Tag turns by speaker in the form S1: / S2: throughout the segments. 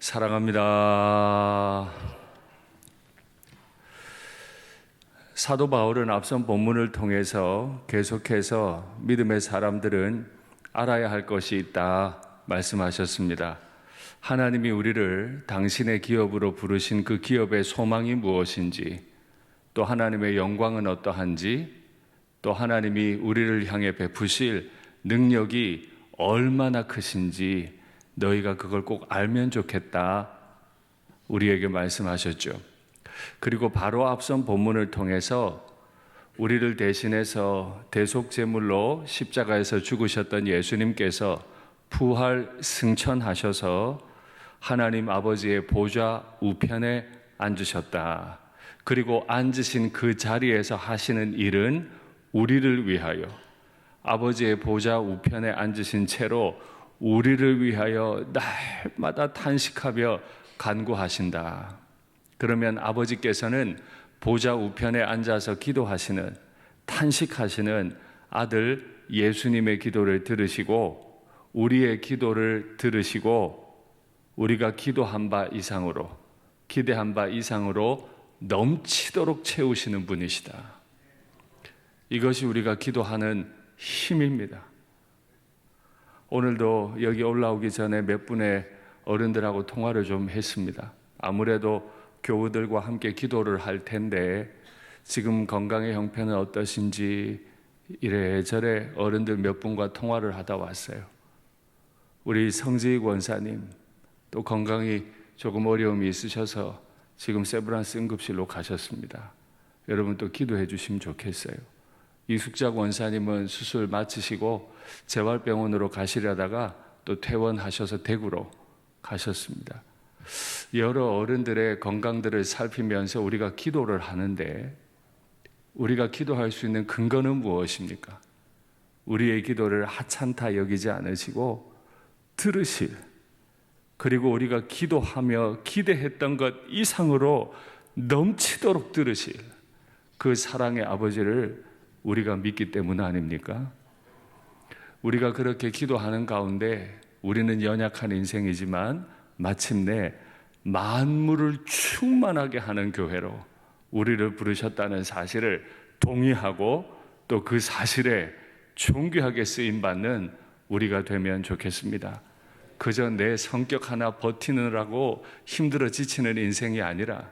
S1: 사랑합니다. 사도 바울은 앞선 본문을 통해서 계속해서 믿음의 사람들은 알아야 할 것이 있다 말씀하셨습니다. 하나님이 우리를 당신의 기업으로 부르신 그 기업의 소망이 무엇인지, 또 하나님의 영광은 어떠한지, 또 하나님이 우리를 향해 베푸실 능력이 얼마나 크신지 너희가 그걸 꼭 알면 좋겠다 우리에게 말씀하셨죠. 그리고 바로 앞선 본문을 통해서 우리를 대신해서 대속제물로 십자가에서 죽으셨던 예수님께서 부활 승천하셔서 하나님 아버지의 보좌 우편에 앉으셨다. 그리고 앉으신 그 자리에서 하시는 일은 우리를 위하여 아버지의 보좌 우편에 앉으신 채로 우리를 위하여 날마다 탄식하며 간구하신다. 그러면 아버지께서는 보좌 우편에 앉아서 기도하시는, 탄식하시는 아들 예수님의 기도를 들으시고 우리의 기도를 들으시고 우리가 기도한 바 이상으로, 기대한 바 이상으로 넘치도록 채우시는 분이시다. 이것이 우리가 기도하는 힘입니다. 오늘도 여기 올라오기 전에 몇 분의 어른들하고 통화를 좀 했습니다. 아무래도 교우들과 함께 기도를 할 텐데 지금 건강의 형편은 어떠신지 이래저래 어른들 몇 분과 통화를 하다 왔어요. 우리 성지익 원사님 또 건강이 조금 어려움이 있으셔서 지금 세브란스 응급실로 가셨습니다. 여러분 또 기도해 주시면 좋겠어요. 이숙작 원사님은 수술 마치시고 재활병원으로 가시려다가 또 퇴원하셔서 대구로 가셨습니다. 여러 어른들의 건강들을 살피면서 우리가 기도를 하는데 우리가 기도할 수 있는 근거는 무엇입니까? 우리의 기도를 하찮다 여기지 않으시고 들으실, 그리고 우리가 기도하며 기대했던 것 이상으로 넘치도록 들으실 그 사랑의 아버지를 우리가 믿기 때문 아닙니까? 우리가 그렇게 기도하는 가운데 우리는 연약한 인생이지만 마침내 만물을 충만하게 하는 교회로 우리를 부르셨다는 사실을 동의하고 또 그 사실에 존귀하게 쓰임받는 우리가 되면 좋겠습니다. 그저 내 성격 하나 버티느라고 힘들어 지치는 인생이 아니라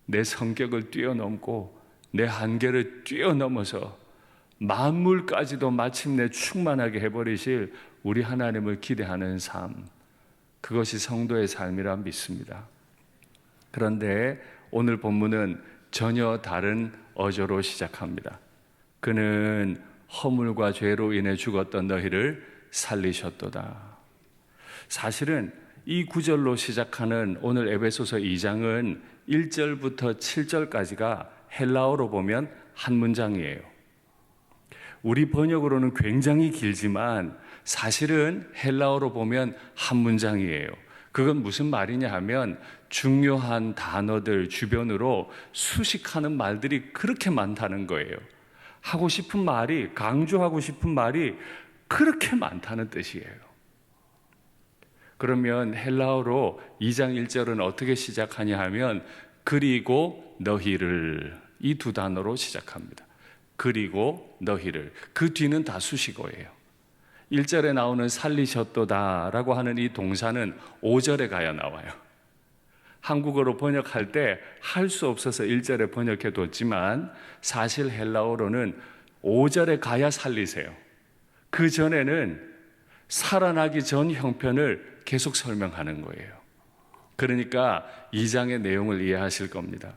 S1: 내 성격을 뛰어넘고 내 한계를 뛰어넘어서 만물까지도 마침내 충만하게 해버리실 우리 하나님을 기대하는 삶, 그것이 성도의 삶이라 믿습니다. 그런데 오늘 본문은 전혀 다른 어조로 시작합니다. 그는 허물과 죄로 인해 죽었던 너희를 살리셨도다. 사실은 이 구절로 시작하는 오늘 에베소서 2장은 1절부터 7절까지가 헬라어로 보면 한 문장이에요. 우리 번역으로는 굉장히 길지만 사실은 헬라어로 보면 한 문장이에요. 그건 무슨 말이냐 하면 중요한 단어들 주변으로 수식하는 말들이 그렇게 많다는 거예요. 하고 싶은 말이, 강조하고 싶은 말이 그렇게 많다는 뜻이에요. 그러면 헬라어로 2장 1절은 어떻게 시작하냐 하면 그리고 너희를, 이 두 단어로 시작합니다. 그리고 너희를. 그 뒤는 다 수식어예요. 1절에 나오는 살리셨도다 라고 하는 이 동사는 5절에 가야 나와요. 한국어로 번역할 때 할 수 없어서 1절에 번역해 뒀지만 사실 헬라어로는 5절에 가야 살리세요. 그 전에는 살아나기 전 형편을 계속 설명하는 거예요. 그러니까 2장의 내용을 이해하실 겁니다.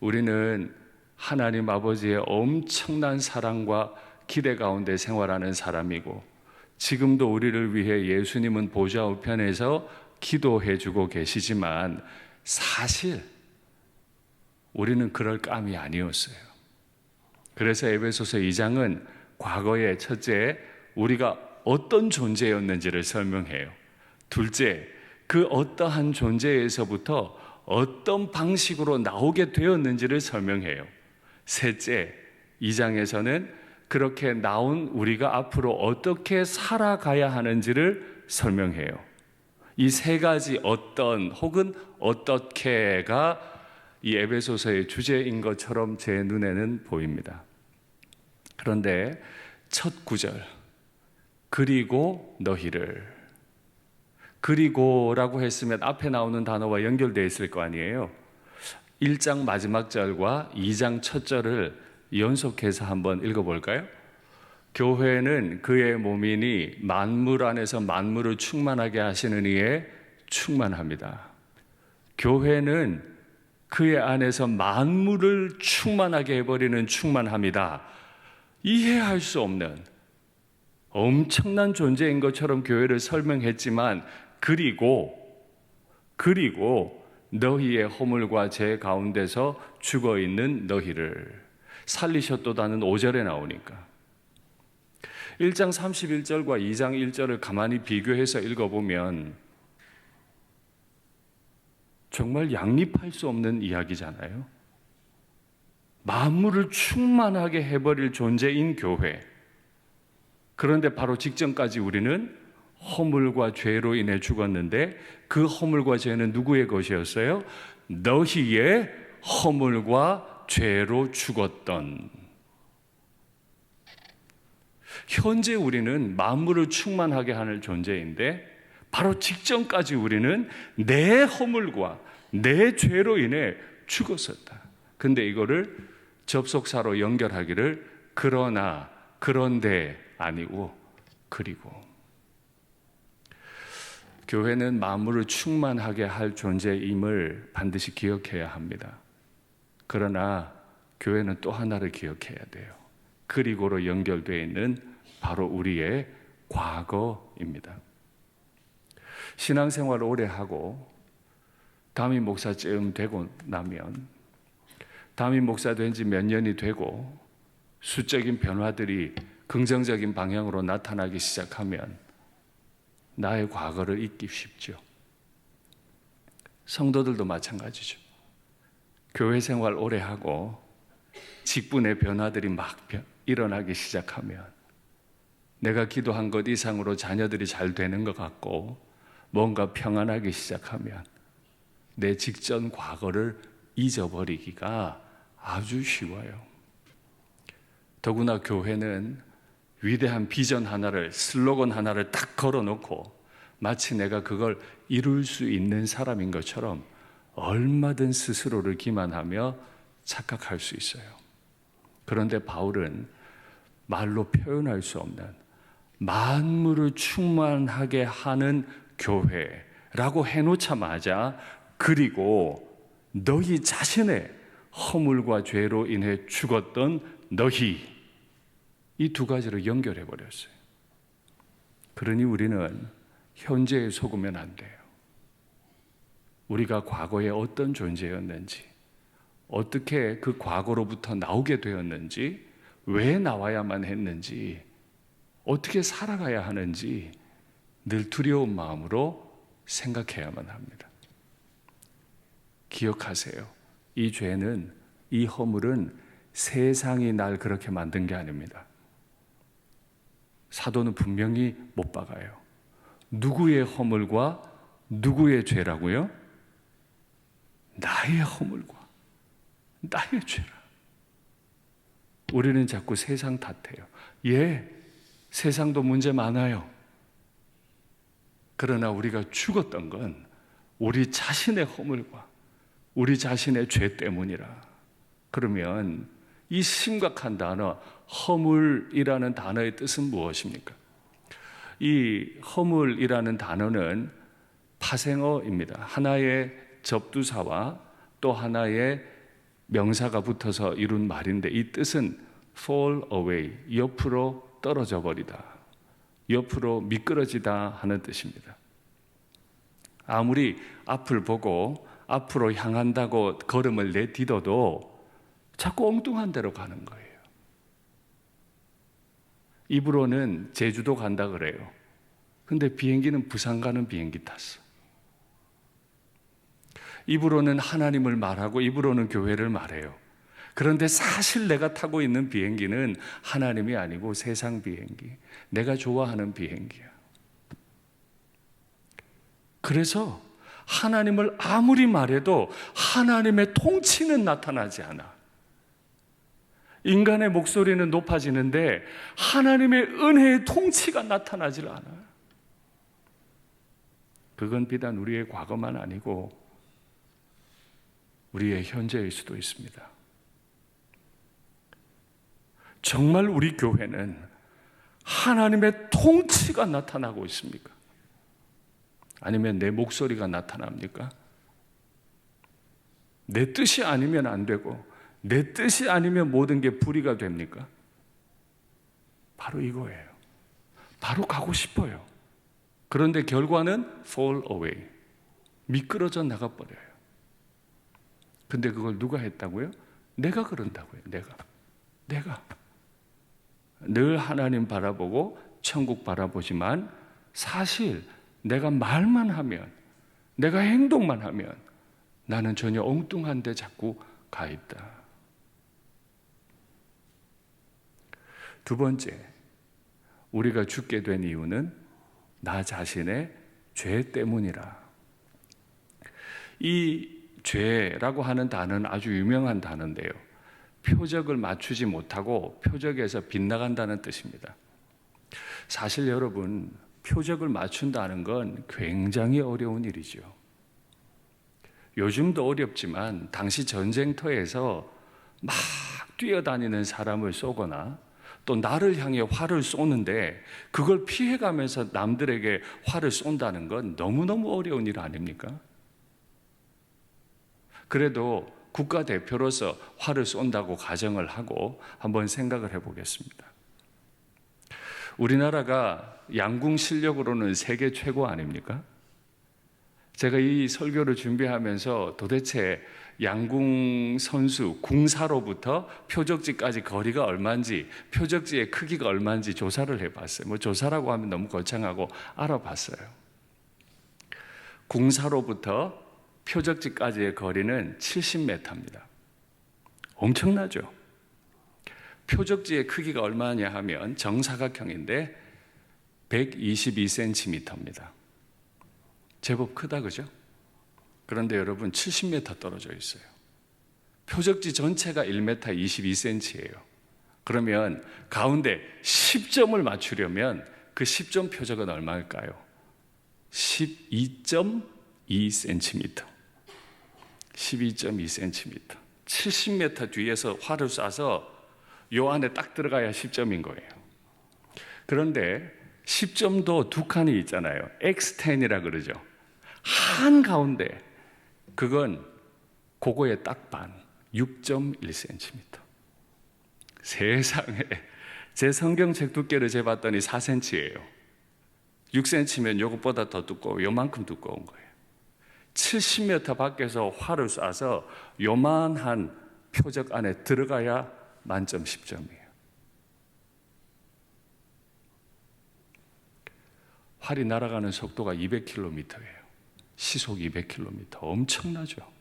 S1: 우리는 하나님 아버지의 엄청난 사랑과 기대 가운데 생활하는 사람이고 지금도 우리를 위해 예수님은 보좌 우편에서 기도해 주고 계시지만 사실 우리는 그럴 감이 아니었어요. 그래서 에베소서 2장은 과거에 첫째, 우리가 어떤 존재였는지를 설명해요. 둘째, 그 어떠한 존재에서부터 어떤 방식으로 나오게 되었는지를 설명해요. 셋째, 2장에서는 그렇게 나온 우리가 앞으로 어떻게 살아가야 하는지를 설명해요. 이 세 가지 어떤 혹은 어떻게가 이 에베소서의 주제인 것처럼 제 눈에는 보입니다. 그런데 첫 구절, 그리고 너희를, 그리고라고 했으면 앞에 나오는 단어와 연결되어 있을 거 아니에요. 1장 마지막 절과 2장 첫 절을 연속해서 한번 읽어볼까요? 교회는 그의 몸이니 만물 안에서 만물을 충만하게 하시는 이에 충만합니다. 교회는 그의 안에서 만물을 충만하게 해버리는 충만합니다. 이해할 수 없는 엄청난 존재인 것처럼 교회를 설명했지만 그리고 너희의 허물과 죄 가운데서 죽어있는 너희를 살리셨도다는 5절에 나오니까 1장 31절과 2장 1절을 가만히 비교해서 읽어보면 정말 양립할 수 없는 이야기잖아요. 만물을 충만하게 해버릴 존재인 교회. 그런데 바로 직전까지 우리는 허물과 죄로 인해 죽었는데 그 허물과 죄는 누구의 것이었어요? 너희의 허물과 죄로 죽었던. 현재 우리는 만물을 충만하게 하는 존재인데 바로 직전까지 우리는 내 허물과 내 죄로 인해 죽었었다. 근데 이거를 접속사로 연결하기를 그러나, 그런데 아니고 그리고. 교회는 만물을 충만하게 할 존재임을 반드시 기억해야 합니다. 그러나 교회는 또 하나를 기억해야 돼요. 그리고로 연결되어 있는 바로 우리의 과거입니다. 신앙생활을 오래 하고 담임 목사쯤 되고 나면 담임 목사 된 지 몇 년이 되고 수적인 변화들이 긍정적인 방향으로 나타나기 시작하면 나의 과거를 잊기 쉽죠. 성도들도 마찬가지죠. 교회 생활 오래 하고 직분의 변화들이 막 일어나기 시작하면 내가 기도한 것 이상으로 자녀들이 잘 되는 것 같고 뭔가 평안하기 시작하면 내 직전 과거를 잊어버리기가 아주 쉬워요. 더구나 교회는 위대한 비전 하나를, 슬로건 하나를 딱 걸어놓고 마치 내가 그걸 이룰 수 있는 사람인 것처럼 얼마든 스스로를 기만하며 착각할 수 있어요. 그런데 바울은 말로 표현할 수 없는 만물을 충만하게 하는 교회라고 해놓자마자 그리고 너희 자신의 허물과 죄로 인해 죽었던 너희, 이 두 가지를 연결해 버렸어요. 그러니 우리는 현재에 속으면 안 돼요. 우리가 과거에 어떤 존재였는지, 어떻게 그 과거로부터 나오게 되었는지, 왜 나와야만 했는지, 어떻게 살아가야 하는지 늘 두려운 마음으로 생각해야만 합니다. 기억하세요. 이 죄는, 이 허물은 세상이 날 그렇게 만든 게 아닙니다. 사도는 분명히 못 박아요. 누구의 허물과 누구의 죄라고요? 나의 허물과 나의 죄라. 우리는 자꾸 세상 탓해요. 예, 세상도 문제 많아요. 그러나 우리가 죽었던 건 우리 자신의 허물과 우리 자신의 죄 때문이라. 그러면 이 심각한 단어, 허물이라는 단어의 뜻은 무엇입니까? 이 허물이라는 단어는 파생어입니다. 하나의 접두사와 또 하나의 명사가 붙어서 이룬 말인데 이 뜻은 fall away, 옆으로 떨어져 버리다, 옆으로 미끄러지다 하는 뜻입니다. 아무리 앞을 보고 앞으로 향한다고 걸음을 내딛어도 자꾸 엉뚱한 데로 가는 거예요. 입으로는 제주도 간다 그래요. 근데 비행기는 부산 가는 비행기 탔어. 입으로는 하나님을 말하고 입으로는 교회를 말해요. 그런데 사실 내가 타고 있는 비행기는 하나님이 아니고 세상 비행기, 내가 좋아하는 비행기야. 그래서 하나님을 아무리 말해도 하나님의 통치는 나타나지 않아. 인간의 목소리는 높아지는데 하나님의 은혜의 통치가 나타나질 않아요. 그건 비단 우리의 과거만 아니고 우리의 현재일 수도 있습니다. 정말 우리 교회는 하나님의 통치가 나타나고 있습니까? 아니면 내 목소리가 나타납니까? 내 뜻이 아니면 안 되고 내 뜻이 아니면 모든 게 불의가 됩니까? 바로 이거예요. 바로 가고 싶어요. 그런데 결과는 fall away. 미끄러져 나가버려요. 근데 그걸 누가 했다고요? 내가 그런다고요. 내가. 늘 하나님 바라보고 천국 바라보지만 사실 내가 말만 하면, 내가 행동만 하면 나는 전혀 엉뚱한 데 자꾸 가 있다. 두 번째, 우리가 죽게 된 이유는 나 자신의 죄 때문이라. 이 죄라고 하는 단어는 아주 유명한 단어인데요. 표적을 맞추지 못하고 표적에서 빗나간다는 뜻입니다. 사실 여러분, 표적을 맞춘다는 건 굉장히 어려운 일이죠. 요즘도 어렵지만 당시 전쟁터에서 막 뛰어다니는 사람을 쏘거나 또 나를 향해 활을 쏘는데 그걸 피해가면서 남들에게 활을 쏜다는 건 너무너무 어려운 일 아닙니까? 그래도 국가대표로서 활을 쏜다고 가정을 하고 한번 생각을 해보겠습니다. 우리나라가 양궁 실력으로는 세계 최고 아닙니까? 제가 이 설교를 준비하면서 도대체 양궁 선수, 궁사로부터 표적지까지 거리가 얼마인지, 표적지의 크기가 얼마인지 조사를 해봤어요. 조사라고 하면 너무 거창하고 알아봤어요. 궁사로부터 표적지까지의 거리는 70m입니다. 엄청나죠? 표적지의 크기가 얼마냐 하면 정사각형인데 122cm입니다. 제법 크다, 그죠? 그런데 여러분 70m 떨어져 있어요. 표적지 전체가 1m 22cm예요. 그러면 가운데 10점을 맞추려면 그 10점 표적은 얼마일까요? 12.2cm. 12.2cm. 70m 뒤에서 활을 쏴서 요 안에 딱 들어가야 10점인 거예요. 그런데 10점도 두 칸이 있잖아요. X10이라 그러죠. 한가운데 그건 그거의 딱 반, 6.1cm. 세상에, 제 성경책 두께를 재봤더니 4cm예요. 6cm면 이것보다 더 두꺼워, 요만큼 두꺼운 거예요. 70m 밖에서 활을 쏴서 요만한 표적 안에 들어가야 만점 10점이에요. 활이 날아가는 속도가 200km예요. 시속 200km. 엄청나죠?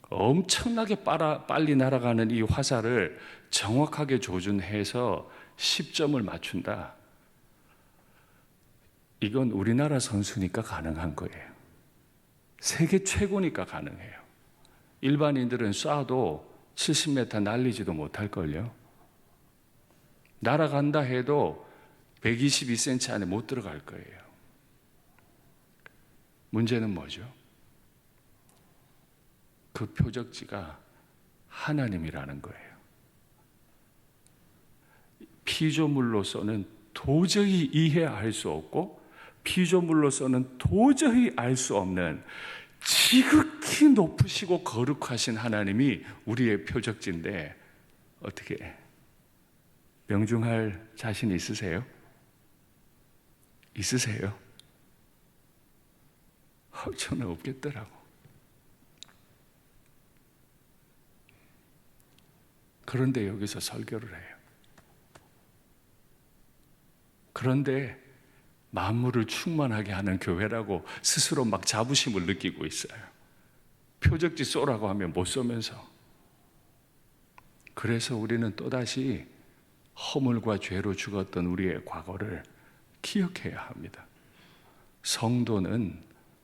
S1: 엄청나게 빨리 날아가는 이 화살을 정확하게 조준해서 10점을 맞춘다. 이건 우리나라 선수니까 가능한 거예요. 세계 최고니까 가능해요. 일반인들은 쏴도 70m 날리지도 못할걸요. 날아간다 해도 122cm 안에 못 들어갈 거예요. 문제는 뭐죠? 그 표적지가 하나님이라는 거예요. 피조물로서는 도저히 이해할 수 없고 피조물로서는 도저히 알 수 없는 지극히 높으시고 거룩하신 하나님이 우리의 표적지인데 어떻게 명중할 자신 있으세요? 있으세요? 저는 없겠더라고. 그런데 여기서 설교를 해요. 그런데 만물을 충만하게 하는 교회라고 스스로 막 자부심을 느끼고 있어요. 표적지 쏘라고 하면 못 쏘면서. 그래서 우리는 또다시 허물과 죄로 죽었던 우리의 과거를 기억해야 합니다. 성도는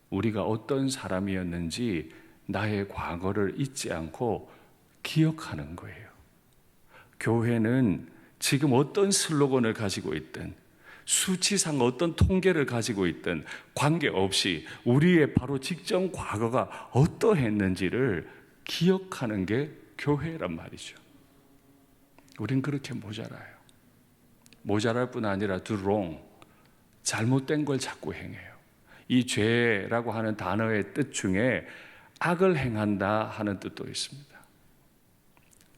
S1: 우리가 어떤 사람이었는지 나의 과거를 잊지 않고 기억하는 거예요. 교회는 지금 어떤 슬로건을 가지고 있든 수치상 어떤 통계를 가지고 있든 관계없이 우리의 바로 직전 과거가 어떠했는지를 기억하는 게 교회란 말이죠. 우린 그렇게 모자라요. 모자랄 뿐 아니라 do wrong, 잘못된 걸 자꾸 행해요. 이 죄라고 하는 단어의 뜻 중에 악을 행한다 하는 뜻도 있습니다.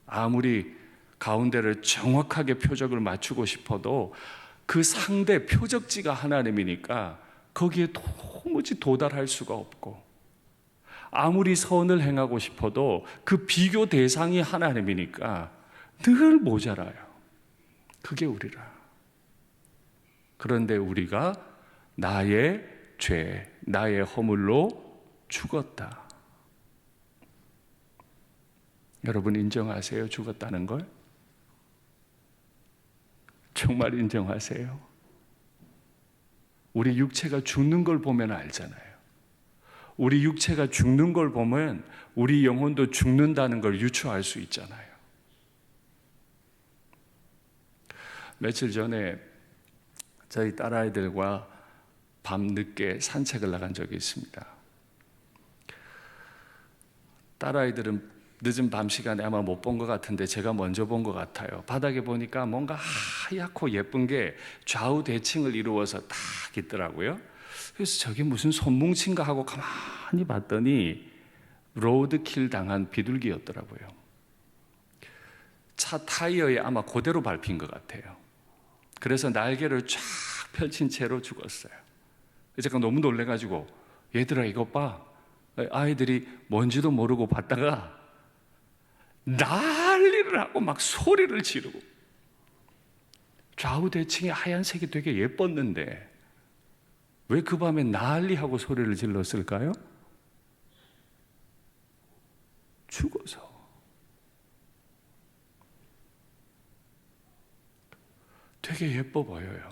S1: 아무리 가운데를 정확하게 표적을 맞추고 싶어도 그 상대 표적지가 하나님이니까 거기에 도무지 도달할 수가 없고, 아무리 선을 행하고 싶어도 그 비교 대상이 하나님이니까 늘 모자라요. 그게 우리라. 그런데 우리가 나의 죄, 나의 허물로 죽었다. 여러분 인정하세요? 죽었다는 걸? 정말 인정하세요? 우리 육체가 죽는 걸 보면 알잖아요. 우리 육체가 죽는 걸 보면 우리 영혼도 죽는다는 걸 유추할 수 있잖아요. 며칠 전에 저희 딸아이들과 밤늦게 산책을 나간 적이 있습니다. 딸아이들은 늦은 밤 시간에 아마 못 본 것 같은데 제가 먼저 본 것 같아요. 바닥에 보니까 뭔가 하얗고 예쁜 게 좌우 대칭을 이루어서 딱 있더라고요. 그래서 저게 무슨 손뭉치인가 하고 가만히 봤더니 로드킬 당한 비둘기였더라고요. 차 타이어에 아마 그대로 밟힌 것 같아요. 그래서 날개를 쫙 펼친 채로 죽었어요. 제가 너무 놀래가지고 얘들아 이것 봐. 아이들이 뭔지도 모르고 봤다가 난리를 하고 막 소리를 지르고, 좌우 대칭이 하얀색이 되게 예뻤는데 왜 그 밤에 난리하고 소리를 질렀을까요? 죽어서. 되게 예뻐 보여요.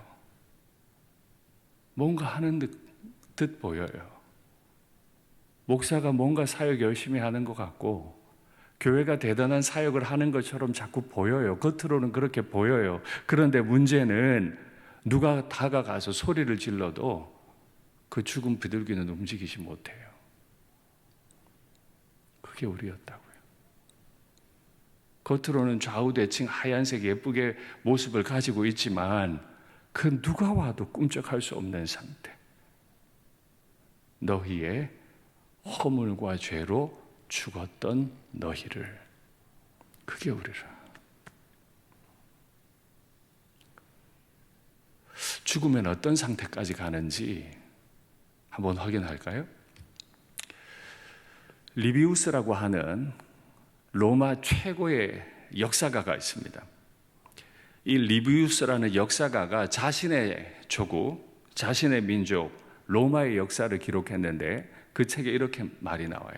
S1: 뭔가 하는 듯 보여요. 목사가 뭔가 사역 열심히 하는 것 같고 교회가 대단한 사역을 하는 것처럼 자꾸 보여요. 겉으로는 그렇게 보여요. 그런데 문제는 누가 다가가서 소리를 질러도 그 죽은 비둘기는 움직이지 못해요. 그게 우리였다고요. 겉으로는 좌우대칭 하얀색 예쁘게 모습을 가지고 있지만 그 누가 와도 꿈쩍할 수 없는 상태. 너희의 허물과 죄로 죽었던 너희를. 그게 우리라. 죽으면 어떤 상태까지 가는지 한번 확인할까요? 리비우스라고 하는 로마 최고의 역사가가 있습니다. 이 리비우스라는 역사가가 자신의 조국, 자신의 민족 로마의 역사를 기록했는데 그 책에 이렇게 말이 나와요.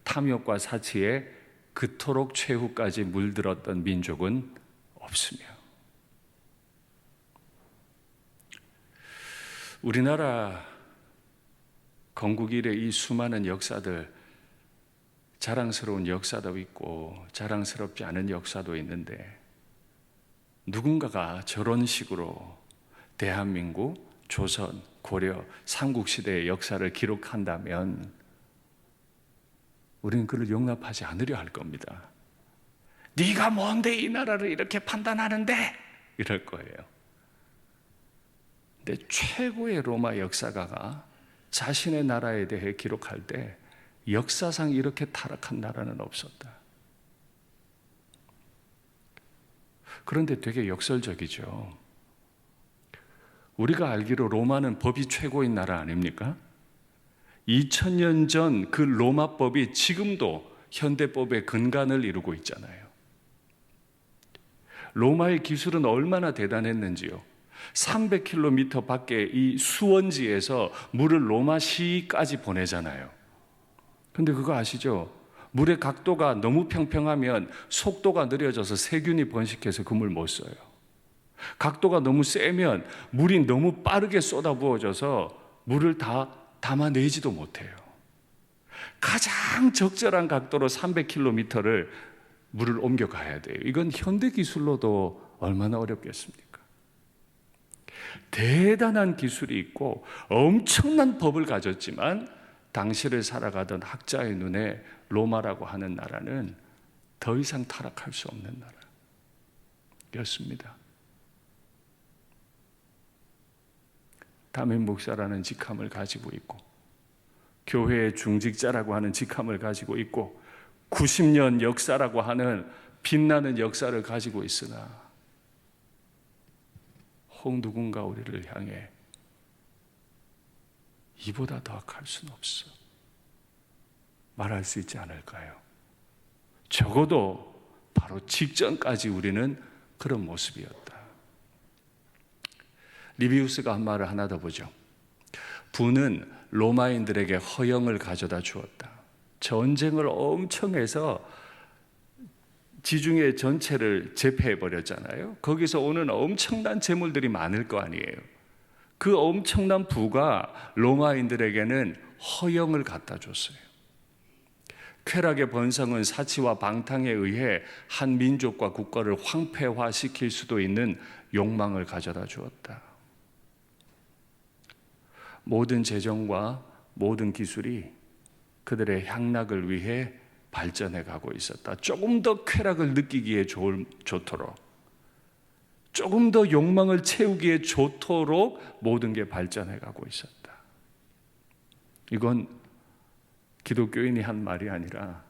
S1: 탐욕과 사치에 그토록 최후까지 물들었던 민족은 없으며. 우리나라 건국 이래 이 수많은 역사들, 자랑스러운 역사도 있고 자랑스럽지 않은 역사도 있는데 누군가가 저런 식으로 대한민국, 조선, 고려, 삼국시대의 역사를 기록한다면 우리는 그를 용납하지 않으려 할 겁니다. 네가 뭔데 이 나라를 이렇게 판단하는데? 이럴 거예요. 근데 최고의 로마 역사가가 자신의 나라에 대해 기록할 때 역사상 이렇게 타락한 나라는 없었다. 그런데 되게 역설적이죠. 우리가 알기로 로마는 법이 최고인 나라 아닙니까? 2000년 전 그 로마법이 지금도 현대법의 근간을 이루고 있잖아요. 로마의 기술은 얼마나 대단했는지요. 300km 밖에 이 수원지에서 물을 로마시까지 보내잖아요. 근데 그거 아시죠? 물의 각도가 너무 평평하면 속도가 느려져서 세균이 번식해서 그 물 못 써요. 각도가 너무 세면 물이 너무 빠르게 쏟아부어져서 물을 다 담아내지도 못해요. 가장 적절한 각도로 300km를 물을 옮겨가야 돼요. 이건 현대 기술로도 얼마나 어렵겠습니까? 대단한 기술이 있고 엄청난 법을 가졌지만 당시를 살아가던 학자의 눈에 로마라고 하는 나라는 더 이상 타락할 수 없는 나라였습니다. 담임 목사라는 직함을 가지고 있고 교회의 중직자라고 하는 직함을 가지고 있고 90년 역사라고 하는 빛나는 역사를 가지고 있으나 혹 누군가 우리를 향해 이보다 더 악할 수는 없어 말할 수 있지 않을까요? 적어도 바로 직전까지 우리는 그런 모습이었다. 리비우스가 한 말을 하나 더 보죠. 부는 로마인들에게 허영을 가져다 주었다. 전쟁을 엄청 해서 지중해 전체를 제패해 버렸잖아요. 거기서 오는 엄청난 재물들이 많을 거 아니에요. 그 엄청난 부가 로마인들에게는 허영을 갖다 줬어요. 쾌락의 번성은 사치와 방탕에 의해 한 민족과 국가를 황폐화시킬 수도 있는 욕망을 가져다 주었다. 모든 재정과 모든 기술이 그들의 향락을 위해 발전해 가고 있었다. 조금 더 쾌락을 느끼기에 좋도록, 조금 더 욕망을 채우기에 좋도록 모든 게 발전해 가고 있었다. 이건 기독교인이 한 말이 아니라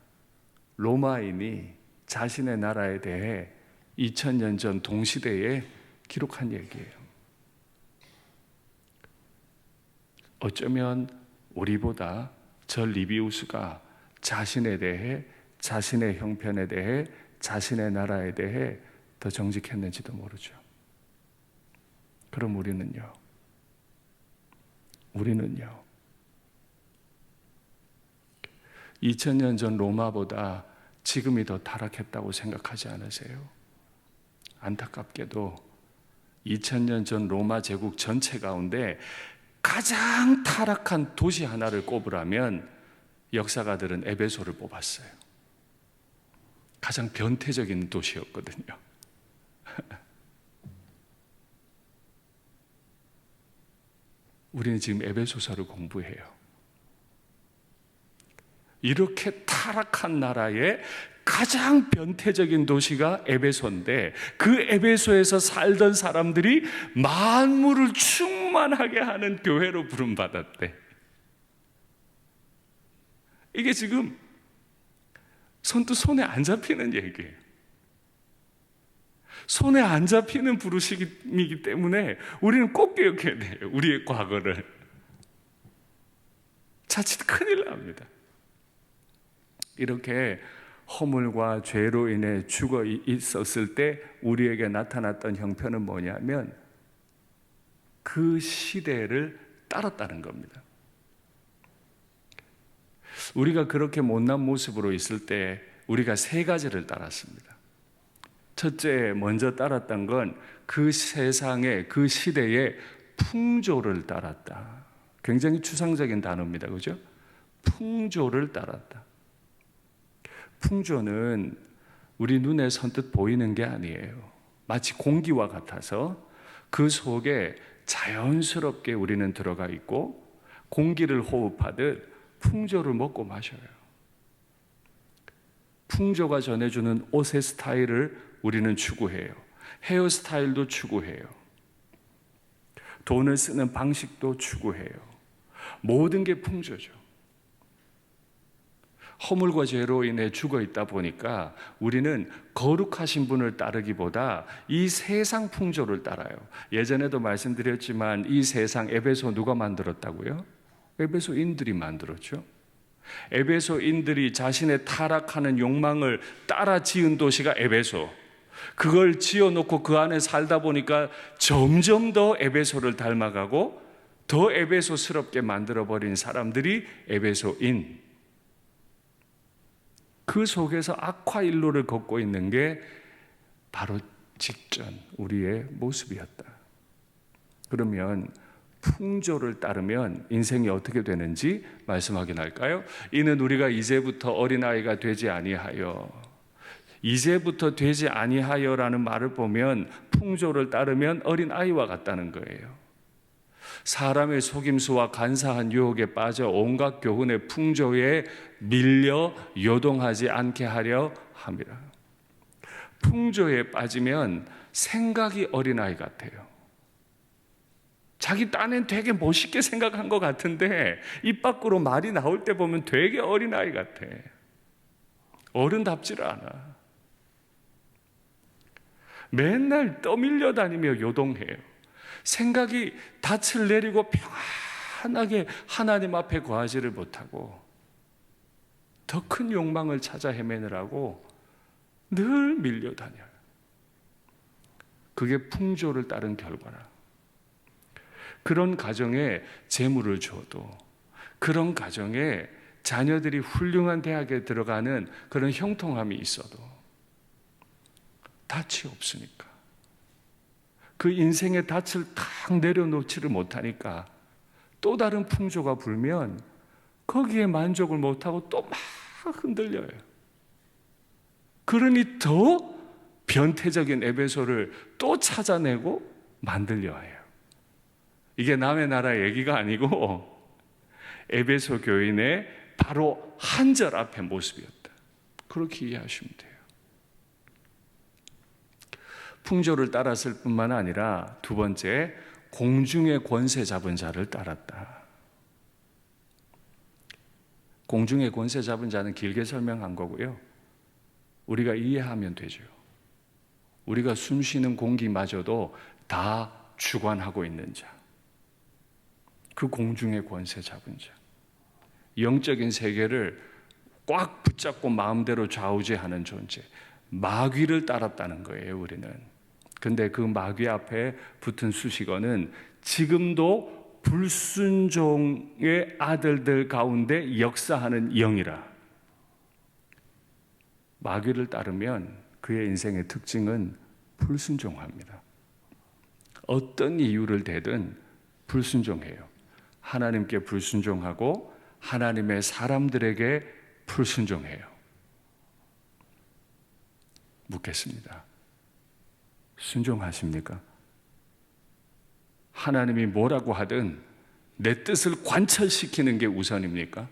S1: 로마인이 자신의 나라에 대해 2000년 전 동시대에 기록한 얘기예요. 어쩌면 우리보다 저 리비우스가 자신에 대해, 자신의 형편에 대해, 자신의 나라에 대해 더 정직했는지도 모르죠. 그럼 우리는요? 2000년 전 로마보다 지금이 더 타락했다고 생각하지 않으세요? 안타깝게도 2000년 전 로마 제국 전체 가운데 가장 타락한 도시 하나를 꼽으라면 역사가들은 에베소를 뽑았어요. 가장 변태적인 도시였거든요. 우리는 지금 에베소서를 공부해요. 이렇게 타락한 나라의 가장 변태적인 도시가 에베소인데 그 에베소에서 살던 사람들이 만물을 충만하게 하는 교회로 부름받았대. 이게 지금 선뜻 손에 안 잡히는 얘기예요. 손에 안 잡히는 부르심이기 때문에 우리는 꼭 기억해야 돼요. 우리의 과거를. 자칫 큰일 납니다. 이렇게 허물과 죄로 인해 죽어 있었을 때 우리에게 나타났던 형편은 뭐냐면 그 시대를 따랐다는 겁니다. 우리가 그렇게 못난 모습으로 있을 때 우리가 세 가지를 따랐습니다. 첫째, 먼저 따랐던 건 그 세상의, 그 시대의 풍조를 따랐다. 굉장히 추상적인 단어입니다. 그죠? 풍조를 따랐다. 풍조는 우리 눈에 선뜻 보이는 게 아니에요. 마치 공기와 같아서 그 속에 자연스럽게 우리는 들어가 있고 공기를 호흡하듯 풍조를 먹고 마셔요. 풍조가 전해주는 옷의 스타일을 우리는 추구해요. 헤어스타일도 추구해요. 돈을 쓰는 방식도 추구해요. 모든 게 풍조죠. 허물과 죄로 인해 죽어 있다 보니까 우리는 거룩하신 분을 따르기보다 이 세상 풍조를 따라요. 예전에도 말씀드렸지만 이 세상 에베소 누가 만들었다고요? 에베소인들이 만들었죠. 에베소인들이 자신의 타락하는 욕망을 따라 지은 도시가 에베소. 그걸 지어놓고 그 안에 살다 보니까 점점 더 에베소를 닮아가고 더 에베소스럽게 만들어버린 사람들이 에베소인. 그 속에서 악화일로를 걷고 있는 게 바로 직전 우리의 모습이었다. 그러면 풍조를 따르면 인생이 어떻게 되는지 말씀 확인할까요? 이는 우리가 이제부터 어린아이가 되지 아니하여, 이제부터 되지 아니하여라는 말을 보면 풍조를 따르면 어린아이와 같다는 거예요. 사람의 속임수와 간사한 유혹에 빠져 온갖 교훈의 풍조에 밀려 요동하지 않게 하려 함이라. 풍조에 빠지면 생각이 어린아이 같아요. 자기 딴엔 되게 멋있게 생각한 것 같은데 입 밖으로 말이 나올 때 보면 되게 어린아이 같아. 어른답지를 않아. 맨날 떠밀려 다니며 요동해요. 생각이 닻을 내리고 평안하게 하나님 앞에 거하지를 못하고 더 큰 욕망을 찾아 헤매느라고 늘 밀려 다녀요. 그게 풍조를 따른 결과라. 그런 가정에 재물을 줘도, 그런 가정에 자녀들이 훌륭한 대학에 들어가는 그런 형통함이 있어도 닻이 없으니까, 그 인생의 닻을 탁 내려놓지를 못하니까 또 다른 풍조가 불면 거기에 만족을 못하고 또 막 흔들려요. 그러니 더 변태적인 에베소를 또 찾아내고 만들려 해요. 이게 남의 나라 얘기가 아니고 에베소 교인의 바로 한 절 앞의 모습이었다. 그렇게 이해하시면 돼요. 풍조를 따랐을 뿐만 아니라 두 번째, 공중의 권세 잡은 자를 따랐다. 공중의 권세 잡은 자는 길게 설명한 거고요. 우리가 이해하면 되죠. 우리가 숨쉬는 공기마저도 다 주관하고 있는 자. 그 공중의 권세 잡은 자. 영적인 세계를 꽉 붙잡고 마음대로 좌우지하는 존재. 마귀를 따랐다는 거예요, 우리는. 근데 그 마귀 앞에 붙은 수식어는 지금도 불순종의 아들들 가운데 역사하는 영이라. 마귀를 따르면 그의 인생의 특징은 불순종합니다. 어떤 이유를 대든 불순종해요. 하나님께 불순종하고 하나님의 사람들에게 불순종해요. 묻겠습니다. 순종하십니까? 하나님이 뭐라고 하든 내 뜻을 관철시키는 게 우선입니까?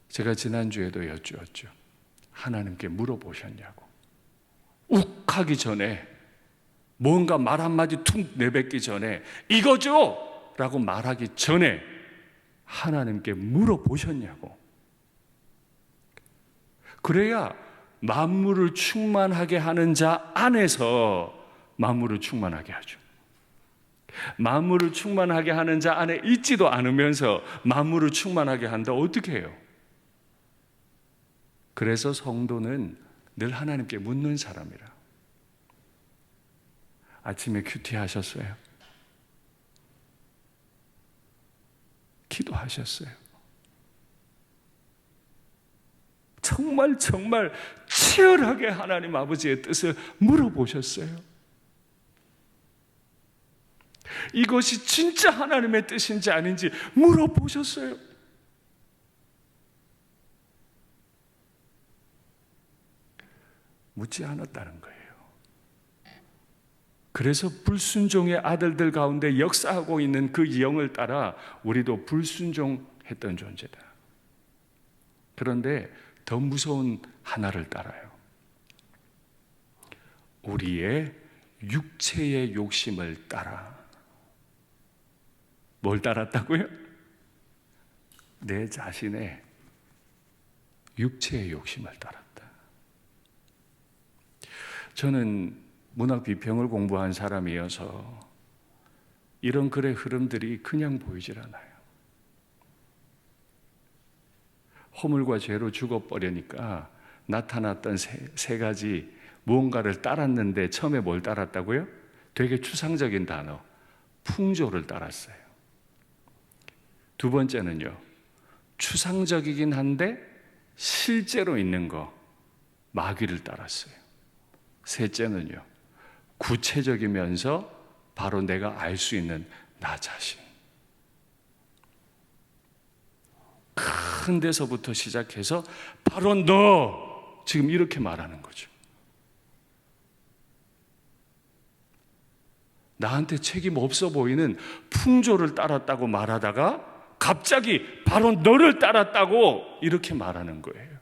S1: 제가 지난주에도 여쭈었죠. 하나님께 물어보셨냐고. 욱 하기 전에, 뭔가 말 한마디 툭 내뱉기 전에 이거죠! 라고 말하기 전에 하나님께 물어보셨냐고. 그래야 만물을 충만하게 하는 자 안에서 만물을 충만하게 하죠. 만물을 충만하게 하는 자 안에 있지도 않으면서 만물을 충만하게 한다. 어떻게 해요? 그래서 성도는 늘 하나님께 묻는 사람이라. 아침에 큐티 하셨어요? 기도하셨어요? 정말 치열하게 하나님 아버지의 뜻을 물어보셨어요? 이것이 진짜 하나님의 뜻인지 아닌지 물어보셨어요? 묻지 않았다는 거예요. 그래서 불순종의 아들들 가운데 역사하고 있는 그 영을 따라 우리도 불순종했던 존재다. 그런데 더 무서운 하나를 따라요. 우리의 육체의 욕심을 따라. 뭘 따랐다고요? 내 자신의 육체의 욕심을 따랐다. 저는 문학 비평을 공부한 사람이어서 이런 글의 흐름들이 그냥 보이질 않아요. 허물과 죄로 죽어버리니까 나타났던 세 가지 무언가를 따랐는데 처음에 뭘 따랐다고요? 되게 추상적인 단어, 풍조를 따랐어요. 두 번째는요, 추상적이긴 한데 실제로 있는 거, 마귀를 따랐어요. 셋째는요, 구체적이면서 바로 내가 알 수 있는 나 자신. 큰 데서부터 시작해서 바로 너, 지금 이렇게 말하는 거죠. 나한테 책임 없어 보이는 풍조를 따랐다고 말하다가 갑자기 바로 너를 따랐다고 이렇게 말하는 거예요.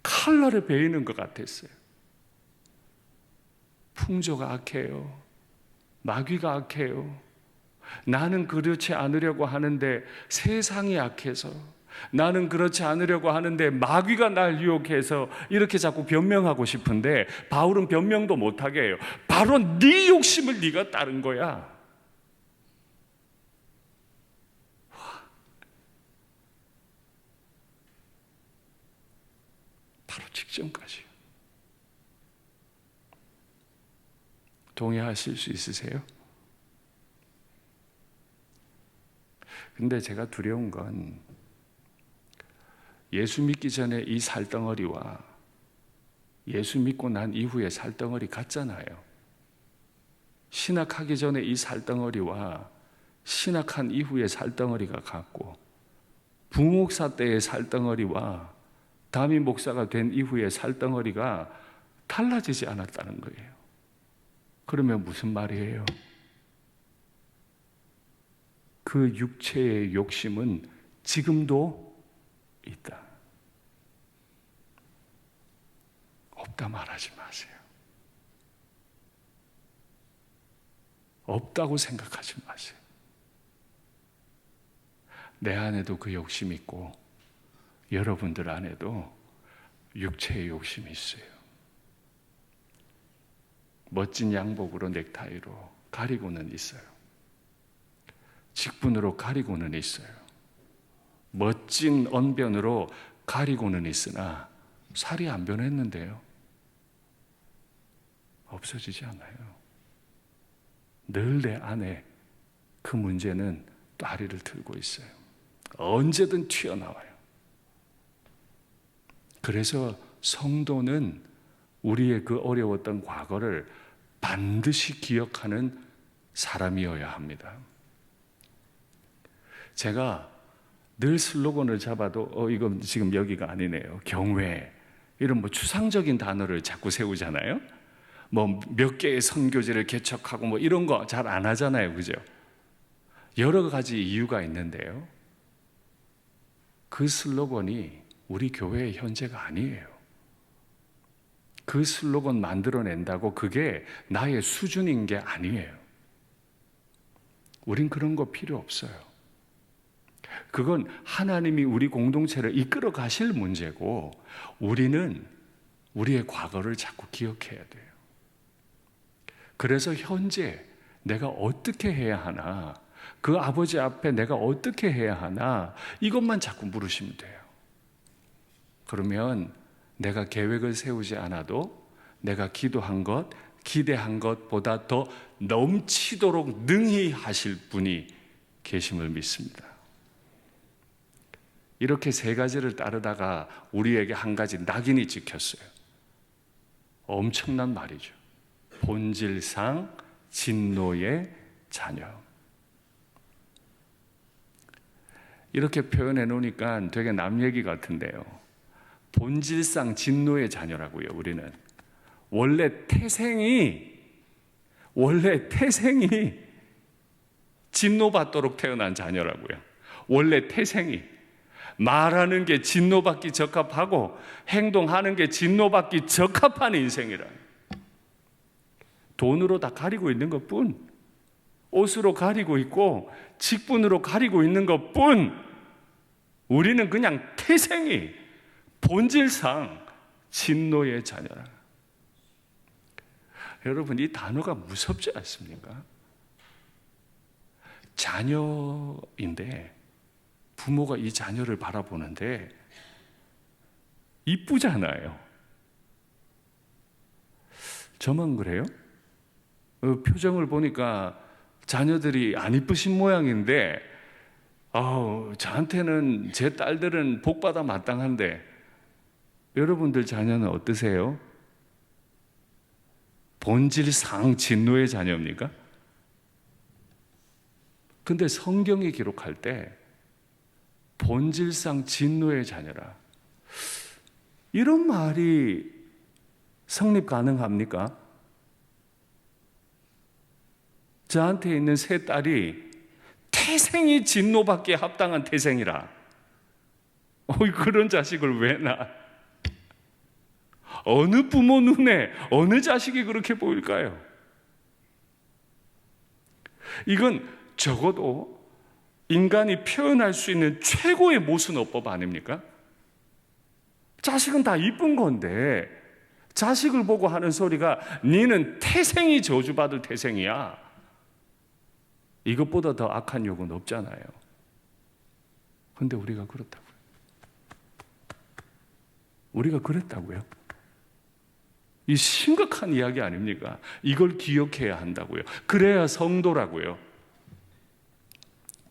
S1: 칼날에 베이는 것 같았어요. 풍조가 악해요. 마귀가 악해요. 나는 그렇지 않으려고 하는데 세상이 악해서, 나는 그렇지 않으려고 하는데 마귀가 날 유혹해서 이렇게 자꾸 변명하고 싶은데 바울은 변명도 못하게 해요. 바로 네 욕심을 네가 따른 거야. 바로 직전까지. 동의하실 수 있으세요? 근데 제가 두려운 건 예수 믿기 전에 이 살덩어리와 예수 믿고 난 이후에 살덩어리 같잖아요. 신학하기 전에 이 살덩어리와 신학한 이후의 살덩어리가 같고, 부목사 때의 살덩어리와 담임 목사가 된 이후의 살덩어리가 달라지지 않았다는 거예요. 그러면 무슨 말이에요? 그 육체의 욕심은 지금도 있다. 없다 말하지 마세요. 없다고 생각하지 마세요. 내 안에도 그 욕심이 있고 여러분들 안에도 육체의 욕심이 있어요. 멋진 양복으로 넥타이로 가리고는 있어요. 직분으로 가리고는 있어요. 멋진 언변으로 가리고는 있으나 살이 안 변했는데요. 없어지지 않아요. 늘 내 안에 그 문제는 다리를 들고 있어요. 언제든 튀어나와요. 그래서 성도는 우리의 그 어려웠던 과거를 반드시 기억하는 사람이어야 합니다. 제가 늘 슬로건을 잡아도 이건 지금 여기가 아니네요. 경외, 이런 추상적인 단어를 자꾸 세우잖아요. 몇 개의 선교지를 개척하고 이런 거 잘 안 하잖아요. 그죠? 여러 가지 이유가 있는데요. 그 슬로건이 우리 교회의 현재가 아니에요. 그 슬로건 만들어낸다고 그게 나의 수준인 게 아니에요. 우린 그런 거 필요 없어요. 그건 하나님이 우리 공동체를 이끌어 가실 문제고, 우리는 우리의 과거를 자꾸 기억해야 돼요. 그래서 현재 내가 어떻게 해야 하나, 그 아버지 앞에 내가 어떻게 해야 하나, 이것만 자꾸 물으시면 돼요. 그러면 내가 계획을 세우지 않아도 내가 기도한 것, 기대한 것보다 더 넘치도록 능히 하실 분이 계심을 믿습니다. 이렇게 세 가지를 따르다가 우리에게 한 가지 낙인이 찍혔어요. 엄청난 말이죠. 본질상 진노의 자녀. 이렇게 표현해 놓으니까 되게 남 얘기 같은데요. 본질상 진노의 자녀라고요. 우리는 원래 태생이 진노받도록 태어난 자녀라고요. 원래 태생이 말하는 게 진노받기 적합하고 행동하는 게 진노받기 적합한 인생이라. 돈으로 다 가리고 있는 것뿐, 옷으로 가리고 있고 직분으로 가리고 있는 것뿐, 우리는 그냥 태생이 본질상 진노의 자녀라. 여러분, 이 단어가 무섭지 않습니까? 자녀인데 부모가 이 자녀를 바라보는데 이쁘잖아요. 저만 그래요? 표정을 보니까 자녀들이 안 이쁘신 모양인데, 저한테는 제 딸들은 복받아 마땅한데, 여러분들 자녀는 어떠세요? 본질상 진노의 자녀입니까? 근데 성경이 기록할 때 본질상 진노의 자녀라, 이런 말이 성립 가능합니까? 저한테 있는 세 딸이 태생이 진노받기에 합당한 태생이라, 그런 자식을 왜 낳아? 어느 부모 눈에 어느 자식이 그렇게 보일까요? 이건 적어도 인간이 표현할 수 있는 최고의 모순어법 아닙니까? 자식은 다 이쁜 건데 자식을 보고 하는 소리가 니는 태생이 저주받을 태생이야, 이것보다 더 악한 욕은 없잖아요. 근데 우리가 그렇다고요. 우리가 그랬다고요. 이 심각한 이야기 아닙니까? 이걸 기억해야 한다고요. 그래야 성도라고요.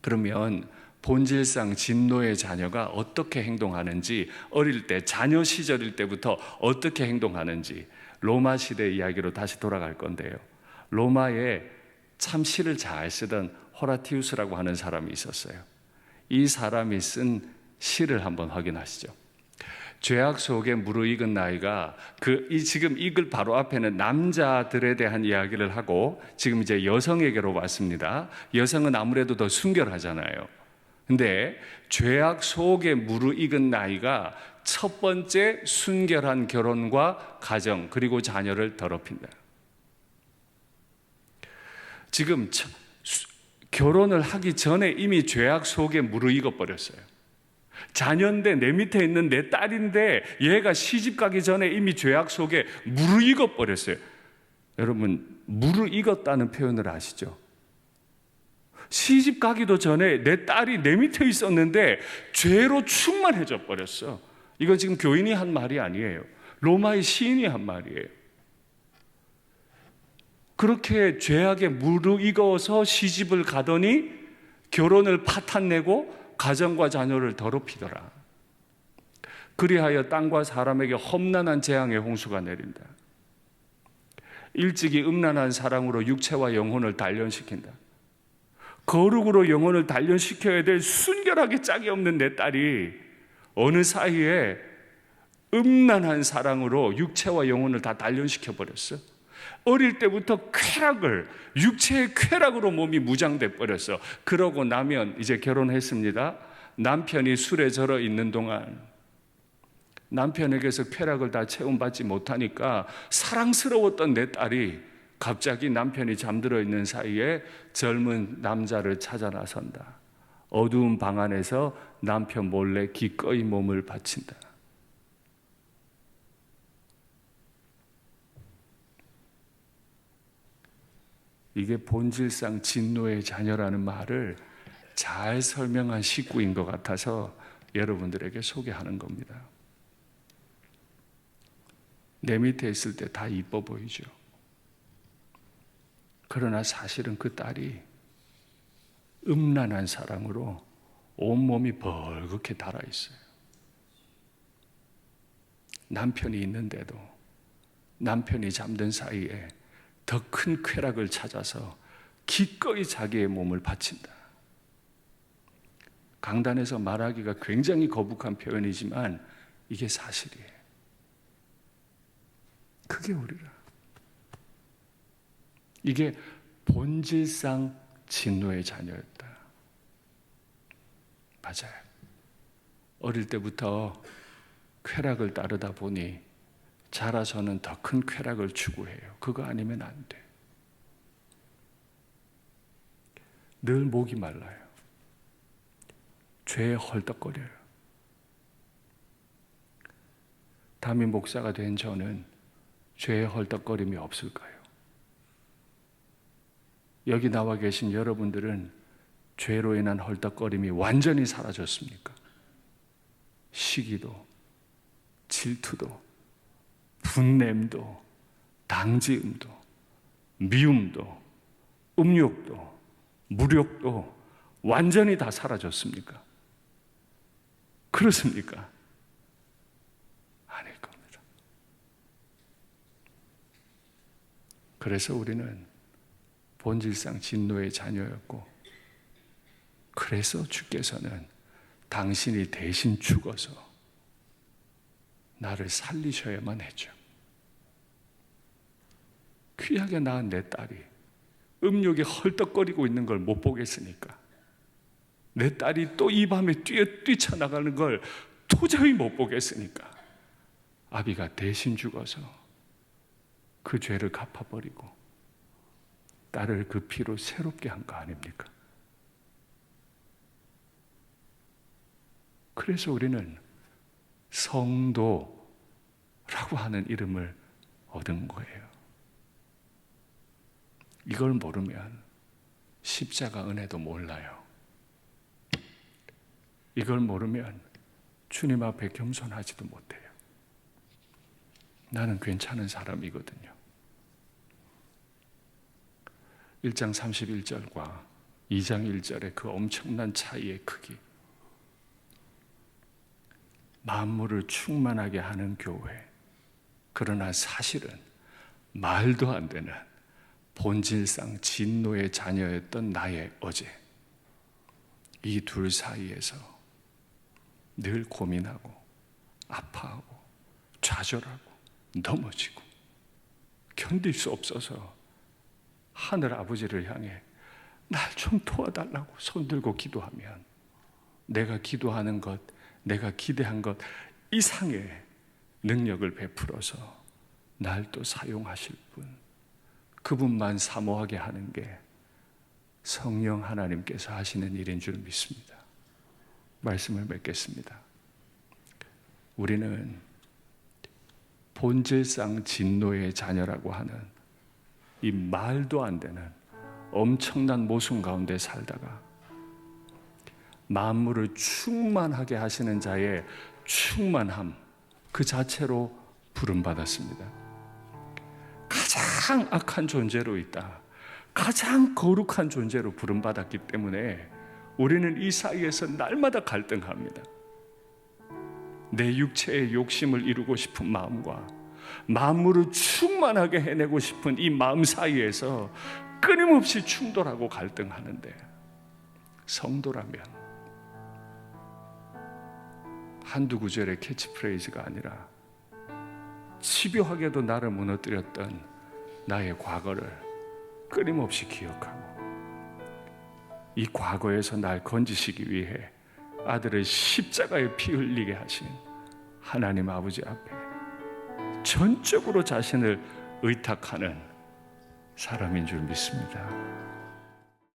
S1: 그러면 본질상 진노의 자녀가 어떻게 행동하는지, 어릴 때 자녀 시절일 때부터 어떻게 행동하는지 로마 시대 이야기로 다시 돌아갈 건데요. 로마에 참 시를 잘 쓰던 호라티우스라고 하는 사람이 있었어요. 이 사람이 쓴 시를 한번 확인하시죠. 죄악 속에 무르익은 나이가, 지금 이 글 바로 앞에는 남자들에 대한 이야기를 하고 지금 이제 여성에게로 왔습니다. 여성은 아무래도 더 순결하잖아요. 근데 죄악 속에 무르익은 나이가 첫 번째 순결한 결혼과 가정 그리고 자녀를 더럽힌다. 지금 결혼을 하기 전에 이미 죄악 속에 무르익어 버렸어요. 자녀인데, 내 밑에 있는 내 딸인데 얘가 시집 가기 전에 이미 죄악 속에 무르익어 버렸어요. 여러분, 무르익었다는 표현을 아시죠? 시집 가기도 전에 내 딸이 내 밑에 있었는데 죄로 충만해져 버렸어. 이건 지금 교인이 한 말이 아니에요. 로마의 시인이 한 말이에요. 그렇게 죄악에 무르익어서 시집을 가더니 결혼을 파탄내고 가정과 자녀를 더럽히더라. 그리하여 땅과 사람에게 험난한 재앙의 홍수가 내린다. 일찍이 음란한 사랑으로 육체와 영혼을 단련시킨다. 거룩으로 영혼을 단련시켜야 될 순결하게 짝이 없는 내 딸이 어느 사이에 음란한 사랑으로 육체와 영혼을 다 단련시켜 버렸어. 어릴 때부터 쾌락을, 육체의 쾌락으로 몸이 무장돼 버렸어. 그러고 나면 이제 결혼했습니다. 남편이 술에 절어 있는 동안 남편에게서 쾌락을 다 체험받지 못하니까 사랑스러웠던 내 딸이 갑자기 남편이 잠들어 있는 사이에 젊은 남자를 찾아 나선다. 어두운 방 안에서 남편 몰래 기꺼이 몸을 바친다. 이게 본질상 진노의 자녀라는 말을 잘 설명한 식구인 것 같아서 여러분들에게 소개하는 겁니다. 내 밑에 있을 때 다 이뻐 보이죠. 그러나 사실은 그 딸이 음란한 사랑으로 온몸이 벌겋게 달아 있어요. 남편이 있는데도 남편이 잠든 사이에 더 큰 쾌락을 찾아서 기꺼이 자기의 몸을 바친다. 강단에서 말하기가 굉장히 거북한 표현이지만 이게 사실이에요. 그게 우리라. 이게 본질상 진노의 자녀였다. 맞아요. 어릴 때부터 쾌락을 따르다 보니 자라서는 더 큰 쾌락을 추구해요. 그거 아니면 안 돼. 늘 목이 말라요. 죄에 헐떡거려요. 담임 목사가 된 저는 죄에 헐떡거림이 없을까요? 여기 나와 계신 여러분들은 죄로 인한 헐떡거림이 완전히 사라졌습니까? 시기도, 질투도, 분냄도, 당지음도, 미움도, 음욕도, 무력도 완전히 다 사라졌습니까? 그렇습니까? 아닐 겁니다. 그래서 우리는 본질상 진노의 자녀였고, 그래서 주께서는 당신이 대신 죽어서 나를 살리셔야만 했죠. 귀하게 낳은 내 딸이 음욕에 헐떡거리고 있는 걸 못 보겠으니까, 내 딸이 또 이 밤에 뛰쳐나가는 걸 도저히 못 보겠으니까 아비가 대신 죽어서 그 죄를 갚아버리고 딸을 그 피로 새롭게 한 거 아닙니까? 그래서 우리는 성도라고 하는 이름을 얻은 거예요. 이걸 모르면 십자가 은혜도 몰라요. 이걸 모르면 주님 앞에 겸손하지도 못해요. 나는 괜찮은 사람이거든요. 1장 31절과 2장 1절의 그 엄청난 차이의 크기, 만물을 충만하게 하는 교회, 그러나 사실은 말도 안 되는 본질상 진노의 자녀였던 나의 어제, 이 둘 사이에서 늘 고민하고 아파하고 좌절하고 넘어지고 견딜 수 없어서 하늘 아버지를 향해 날 좀 도와달라고 손들고 기도하면 내가 기도하는 것, 내가 기대한 것 이상의 능력을 베풀어서 날 또 사용하실 분, 그분만 사모하게 하는 게 성령 하나님께서 하시는 일인 줄 믿습니다. 말씀을 맺겠습니다. 우리는 본질상 진노의 자녀라고 하는 이 말도 안 되는 엄청난 모순 가운데 살다가 만물을 충만하게 하시는 자의 충만함 그 자체로 부름받았습니다. 가장 악한 존재로 있다, 가장 거룩한 존재로 부름받았기 때문에 우리는 이 사이에서 날마다 갈등합니다. 내 육체의 욕심을 이루고 싶은 마음과 만물을 충만하게 해내고 싶은 이 마음 사이에서 끊임없이 충돌하고 갈등하는데, 성도라면 한두 구절의 캐치프레이즈가 아니라 집요하게도 나를 무너뜨렸던 나의 과거를 끊임없이 기억하고 이 과거에서 날 건지시기 위해 아들을 십자가에 피 흘리게 하신 하나님 아버지 앞에 전적으로 자신을 의탁하는 사람인 줄 믿습니다.